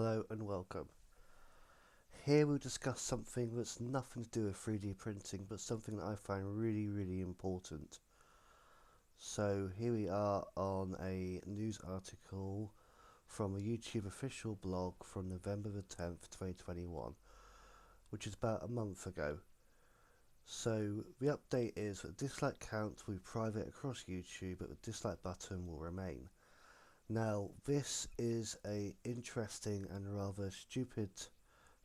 Hello and welcome. Here we'll discuss something that's nothing to do with 3D printing, but something that I find really important. So here we are on a news article from a YouTube official blog from November the 10th, 2021, which is about a month ago. So the update is that the dislike count will be private across YouTube, but the dislike button will remain. Now, this is a interesting and rather stupid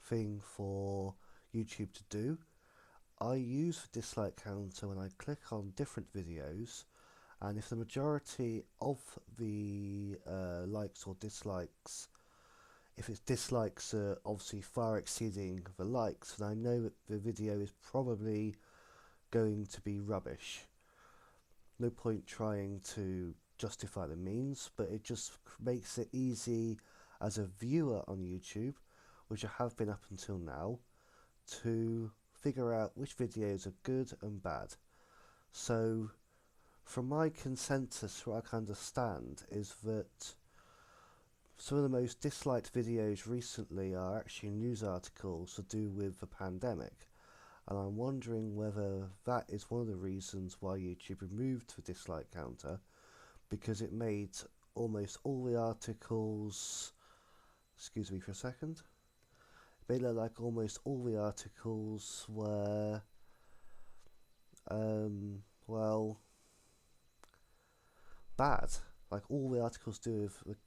thing for YouTube to do. I use the dislike counter when I click on different videos, and if the majority of the likes or dislikes, if its dislikes are obviously far exceeding the likes, then I know that the video is probably going to be rubbish. No point trying to justify the means, but it just makes it easy as a viewer on YouTube, which I have been up until now, to figure out which videos are good and bad. So, from my consensus, what I can understand is that some of the most disliked videos recently are actually news articles to do with the pandemic. And I'm wondering whether that is one of the reasons why YouTube removed the dislike counter, because it made almost all the articles, excuse me for a second, it made it look like almost all the articles were, well, bad. Like all the articles do with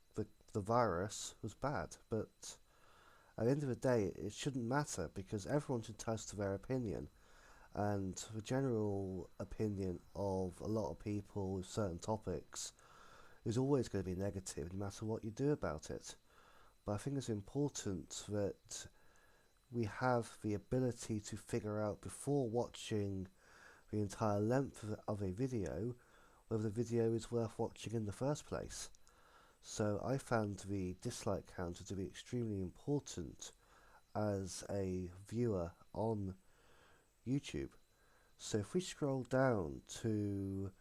the virus was bad. But at the end of the day, it shouldn't matter because everyone's entitled to their opinion. And the general opinion of a lot of people with certain topics is always going to be negative no matter what you do about it. But I think it's important that we have the ability to figure out before watching the entire length of a video whether the video is worth watching in the first place. So I found the dislike counter to be extremely important as a viewer on YouTube. So if we scroll down to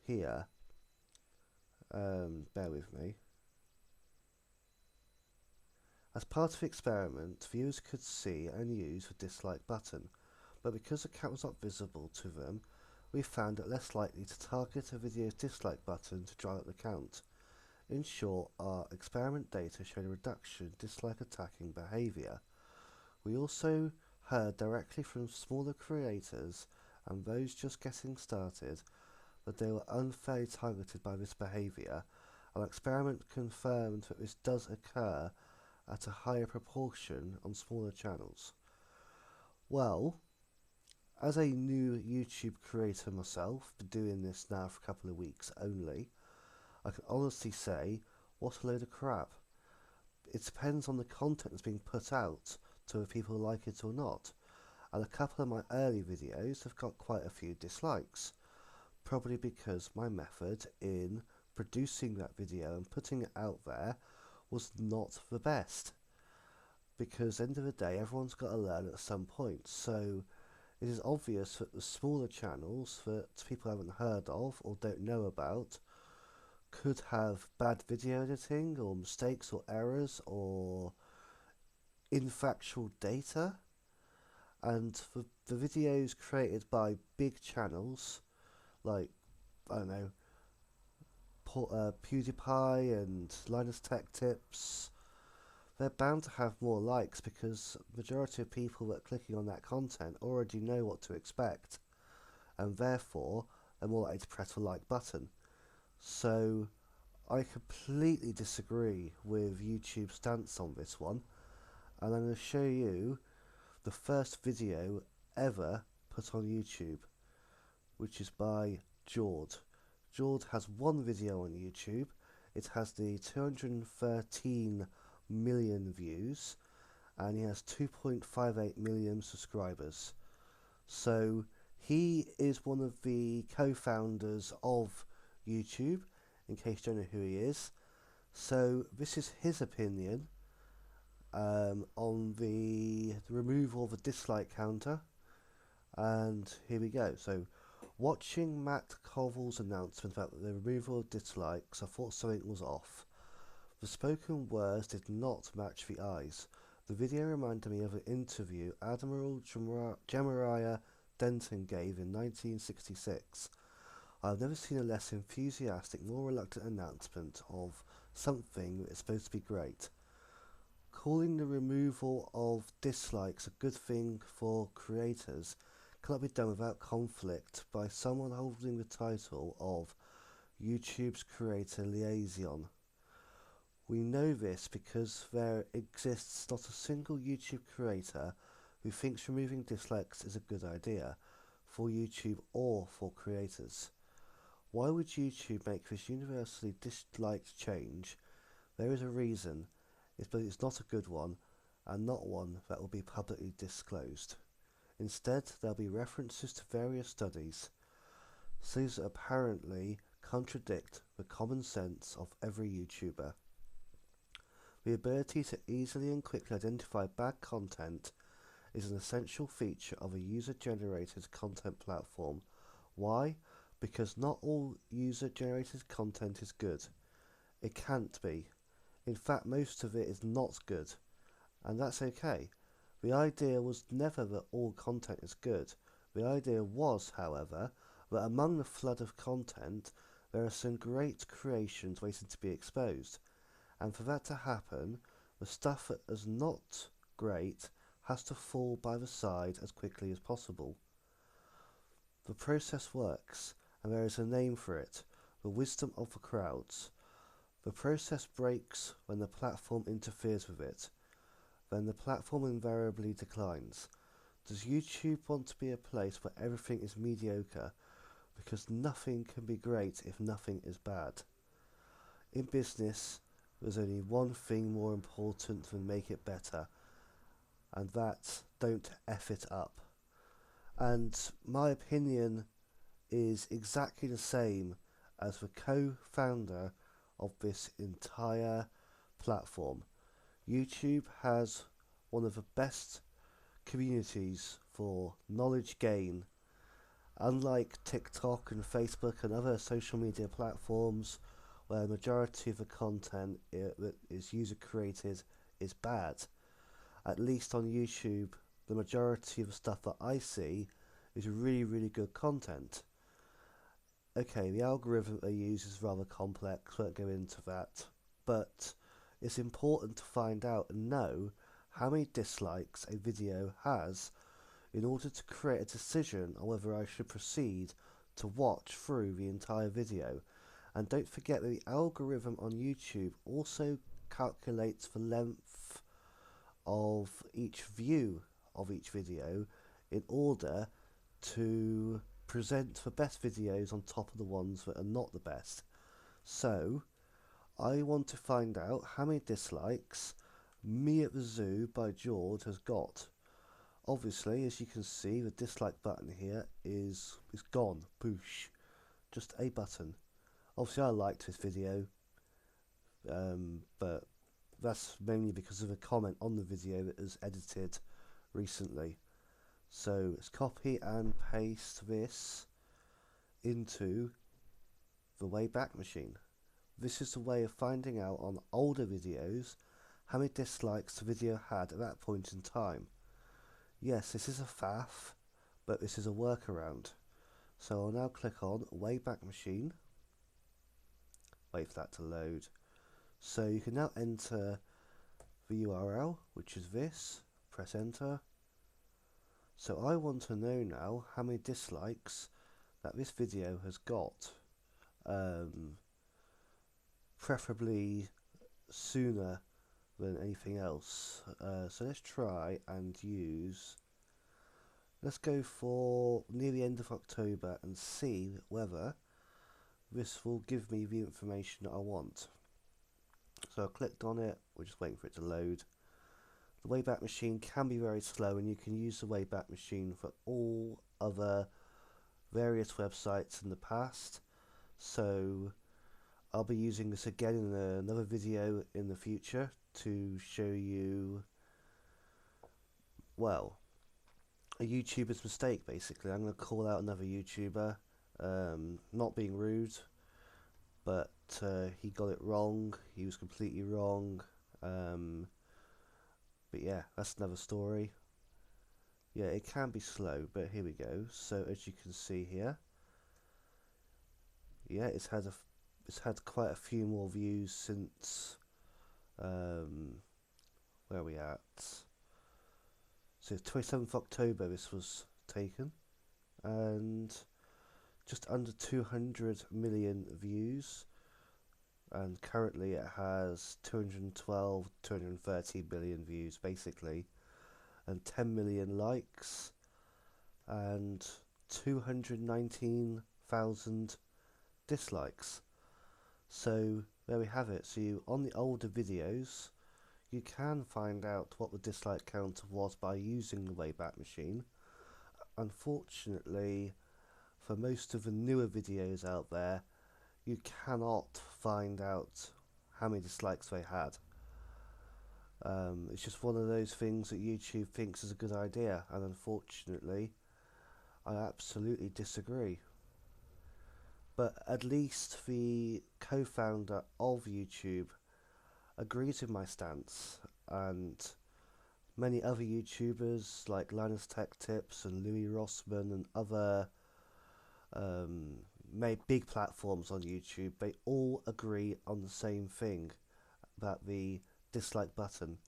here, bear with me. As part of the experiment, viewers could see and use the dislike button, but because the count was not visible to them, we found it less likely to target a video's dislike button to drive up the count. In short, our experiment data showed a reduction in dislike attacking behaviour. We also heard directly from smaller creators and those just getting started that they were unfairly targeted by this behaviour. Our experiment confirmed that this does occur at a higher proportion on smaller channels. Well, as a new YouTube creator myself, been doing this now for a couple of weeks only, I can honestly say, what a load of crap. It depends on the content that's being put out to if people like it or not. And a couple of my early videos have got quite a few dislikes. Probably because my method in producing that video and putting it out there was not the best. Because at the end of the day, everyone's got to learn at some point. So it is obvious that the smaller channels that people haven't heard of or don't know about could have bad video editing or mistakes or errors or infactual data. And the videos created by big channels like, I don't know, PewDiePie and Linus Tech Tips, they're bound to have more likes because the majority of people that are clicking on that content already know what to expect, and therefore they're more likely to press the like button. So I completely disagree with YouTube's stance on this one, and I'm going to show you the first video ever put on YouTube, which is by Jord. Jord has one video on YouTube. It has the 213 million views, and he has 2.58 million subscribers. So he is one of the co-founders of YouTube, in case you don't know who he is. So this is his opinion on the removal of the dislike counter, and here we go. So watching Matt Colville's announcement about the removal of dislikes, I thought something was off. The spoken words did not match the eyes. The video reminded me of an interview Admiral Jemariah Denton gave in 1966. I have never seen a less enthusiastic nor reluctant announcement of something that is supposed to be great. Calling the removal of dislikes a good thing for creators cannot be done without conflict by someone holding the title of YouTube's creator liaison. We know this because there exists not a single YouTube creator who thinks removing dislikes is a good idea for YouTube or for creators. Why would YouTube make this universally disliked change? There is a reason. It's because it's not a good one, and not one that will be publicly disclosed. Instead, there'll be references to various studies, studies that apparently contradict the common sense of every YouTuber. The ability to easily and quickly identify bad content is an essential feature of a user-generated content platform. Why? Because not all user-generated content is good. It can't be. In fact, most of it is not good, and that's okay. The idea was never that all content is good. The idea was, however, that among the flood of content, there are some great creations waiting to be exposed. And for that to happen, the stuff that is not great has to fall by the side as quickly as possible. The process works, and there is a name for it, the wisdom of the crowds. The process breaks when the platform interferes with it. Then the platform invariably declines. Does YouTube want to be a place where everything is mediocre? Because nothing can be great if nothing is bad. In business, there's only one thing more important than make it better, and that's don't F it up. And my opinion is exactly the same as the co-founder of this entire platform. YouTube has one of the best communities for knowledge gain. Unlike TikTok and Facebook and other social media platforms where the majority of the content that is user created is bad, at least on YouTube the majority of the stuff that I see is really, really good content. Okay, the algorithm they use is rather complex, won't go into that, but it's important to find out and know how many dislikes a video has in order to create a decision on whether I should proceed to watch through the entire video. And don't forget that the algorithm on YouTube also calculates the length of each view of each video in order to present the best videos on top of the ones that are not the best. So, I want to find out how many dislikes Me at the Zoo by George has got. Obviously, as you can see, the dislike button here is gone. Boosh. Just a button. Obviously, I liked this video, but that's mainly because of a comment on the video that was edited recently. So let's copy and paste this into the Wayback Machine. This is the way of finding out on older videos how many dislikes the video had at that point in time. Yes, this is a faff, but this is a workaround. So I'll now click on Wayback Machine. Wait for that to load. So you can now enter the URL, which is this. Press enter. So I want to know now how many dislikes that this video has got. Preferably sooner than anything else. So let's try and use, let's go for near the end of October and see whether this will give me the information that I want. So I clicked on it, we're just waiting for it to load. The Wayback Machine can be very slow, and you can use the Wayback Machine for all other various websites in the past. So I'll be using this again in another video in the future to show you, well, a YouTuber's mistake basically. I'm going to call out another YouTuber, not being rude, but he got it wrong. He was completely wrong. Um, but yeah, that's another story. Yeah, it can be slow, but here we go. So as you can see here, yeah, it's had quite a few more views since where are we at? So 27th October this was taken, and just under 200 million views, and currently it has 212, 230 billion views basically, and 10 million likes, and 219,000 dislikes. So there we have it. So on the older videos, you can find out what the dislike count was by using the Wayback Machine. Unfortunately, for most of the newer videos out there, you cannot find out how many dislikes they had. It's just one of those things that YouTube thinks is a good idea, and unfortunately, I absolutely disagree. But at least the co-founder of YouTube agrees with my stance, and many other YouTubers like Linus Tech Tips and Louis Rossmann and other made big platforms on YouTube, they all agree on the same thing, about the dislike button.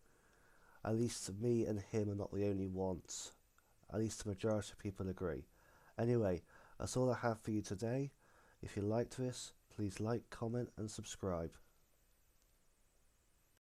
At least me and him are not the only ones. At least the majority of people agree. Anyway, that's all I have for you today. If you liked this, please like, comment and subscribe.